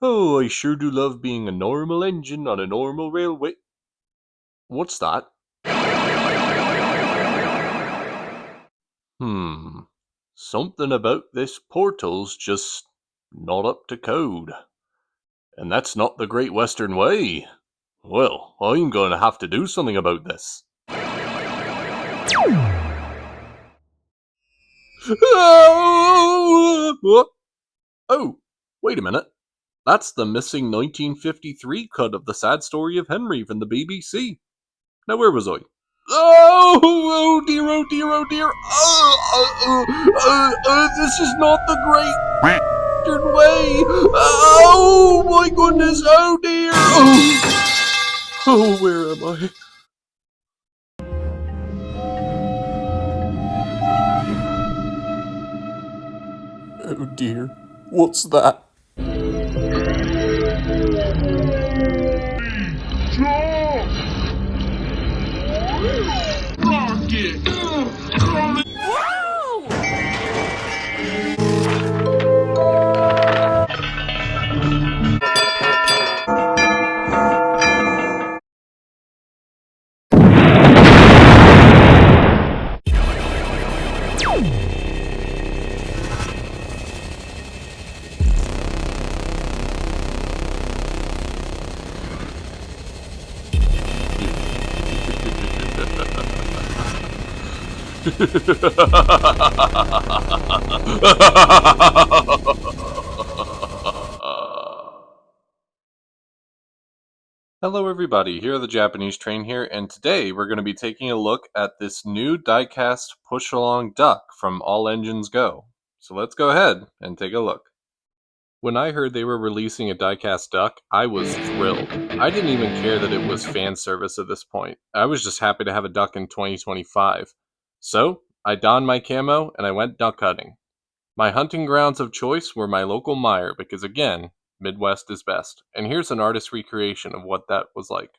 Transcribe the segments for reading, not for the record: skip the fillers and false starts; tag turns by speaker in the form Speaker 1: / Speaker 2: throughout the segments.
Speaker 1: Oh, I sure do love being a normal engine on a normal railway. What's that? Something about this portal's just not up to code. And that's not the Great Western Way. Well, I'm going to have to do something about this. Oh, wait a minute. That's the missing 1953 cut of The Sad Story of Henry from the BBC. Now, where was I? Oh dear, oh dear, oh dear. This is not the Great Western Way. Oh my goodness, oh dear. Oh, where am I? Oh dear, what's that? Hello everybody, HiroTheJapaneseTrain here, and today we're going to be taking a look at this new diecast push-along duck from All Engines Go. So let's go ahead and take a look. When I heard they were releasing a diecast duck, I was thrilled. I didn't even care that it was fan service at this point. I was just happy to have a duck in 2025. So, I donned my camo and I went duck hunting. My hunting grounds of choice were my local mire because again, Midwest is best. And here's an artist's recreation of what that was like.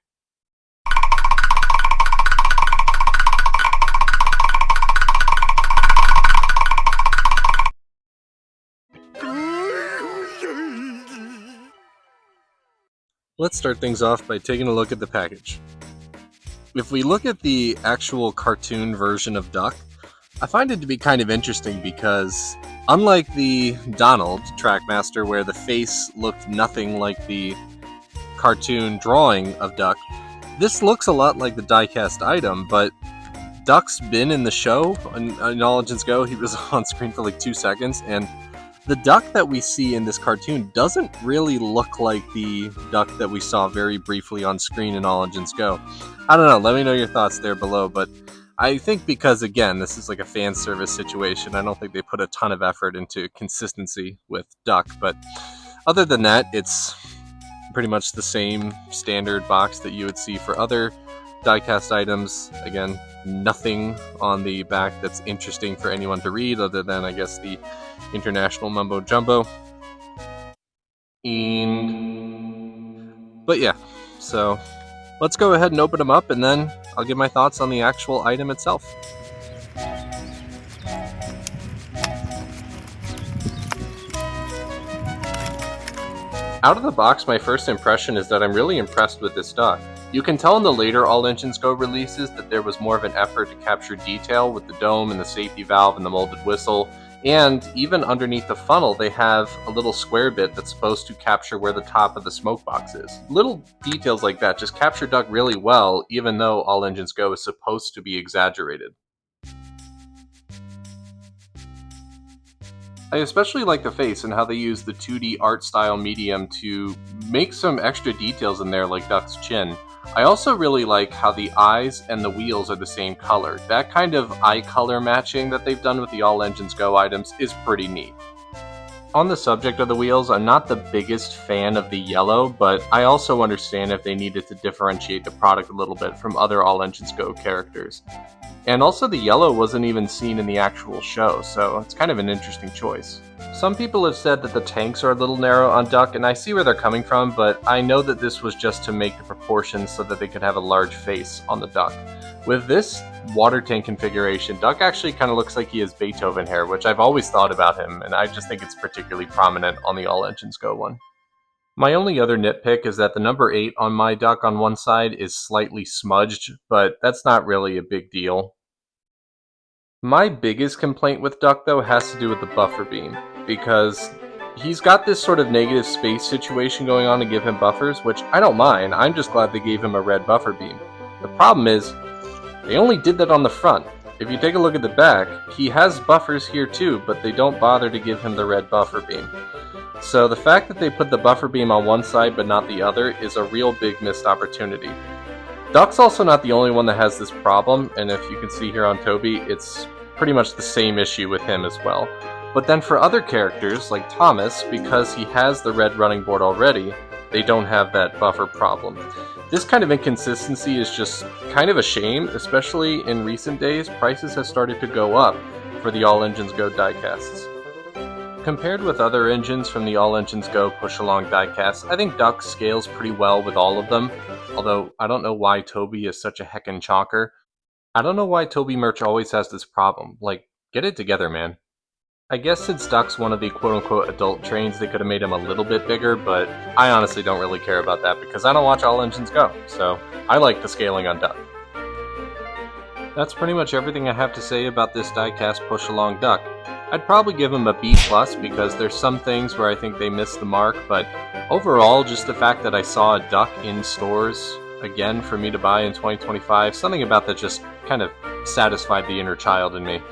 Speaker 1: Let's start things off by taking a look at the package. If we look at the actual cartoon version of Duck, I find it to be kind of interesting because unlike the Donald Trackmaster where the face looked nothing like the cartoon drawing of Duck, this looks a lot like the diecast item, but Duck's been in the show in All Engines Go. He was on screen for like 2 seconds, and the duck that we see in this cartoon doesn't really look like the duck that we saw very briefly on screen in All Engines Go. I don't know, let me know your thoughts there below, but I think because, again, this is like a fan service situation, I don't think they put a ton of effort into consistency with Duck, but other than that, it's pretty much the same standard box that you would see for other diecast items. Again, nothing on the back that's interesting for anyone to read other than, I guess, the international mumbo jumbo. But yeah, so let's go ahead and open them up and then I'll give my thoughts on the actual item itself. Out of the box, my first impression is that I'm really impressed with this duck. You can tell in the later All Engines Go releases that there was more of an effort to capture detail with the dome and the safety valve and the molded whistle, and even underneath the funnel they have a little square bit that's supposed to capture where the top of the smoke box is. Little details like that just capture Duck really well, even though All Engines Go is supposed to be exaggerated. I especially like the face and how they use the 2D art style medium to make some extra details in there like Duck's chin. I also really like how the eyes and the wheels are the same color. That kind of eye color matching that they've done with the All Engines Go items is pretty neat. On the subject of the wheels, I'm not the biggest fan of the yellow, but I also understand if they needed to differentiate the product a little bit from other All Engines Go characters. And also the yellow wasn't even seen in the actual show, so it's kind of an interesting choice. Some people have said that the tanks are a little narrow on Duck, and I see where they're coming from, but I know that this was just to make the proportions so that they could have a large face on the Duck. With this water tank configuration, Duck actually kind of looks like he has Beethoven hair, which I've always thought about him, and I just think it's particularly prominent on the All Engines Go one. My only other nitpick is that the number 8 on my Duck on one side is slightly smudged, but that's not really a big deal. My biggest complaint with Duck, though, has to do with the buffer beam, because he's got this sort of negative space situation going on to give him buffers, which I don't mind. I'm just glad they gave him a red buffer beam. The problem is, they only did that on the front. If you take a look at the back, he has buffers here too, but they don't bother to give him the red buffer beam. So the fact that they put the buffer beam on one side but not the other is a real big missed opportunity. Duck's also not the only one that has this problem, and if you can see here on Toby, it's pretty much the same issue with him as well. But then for other characters, like Thomas, because he has the red running board already, they don't have that buffer problem. This kind of inconsistency is just kind of a shame, especially in recent days. Prices have started to go up for the All Engines Go diecasts. Compared with other engines from the All Engines Go push-along diecast, I think Duck scales pretty well with all of them, although I don't know why Toby is such a heckin' chonker. I don't know why Toby merch always has this problem. Like, get it together, man. I guess since Duck's one of the quote-unquote adult trains, they could have made him a little bit bigger, but I honestly don't really care about that because I don't watch All Engines Go, so I like the scaling on Duck. That's pretty much everything I have to say about this diecast push-along Duck. I'd probably give him a B+ because there's some things where I think they missed the mark, but overall, just the fact that I saw a Duck in stores again for me to buy in 2025, something about that just kind of satisfied the inner child in me.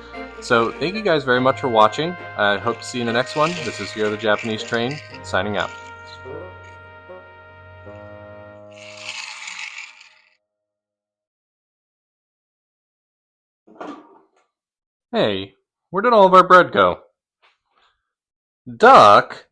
Speaker 1: So thank you guys very much for watching. I hope to see you in the next one. This is HiroTheJapaneseTrain, signing out. Hey, where did all of our bread go? Duck?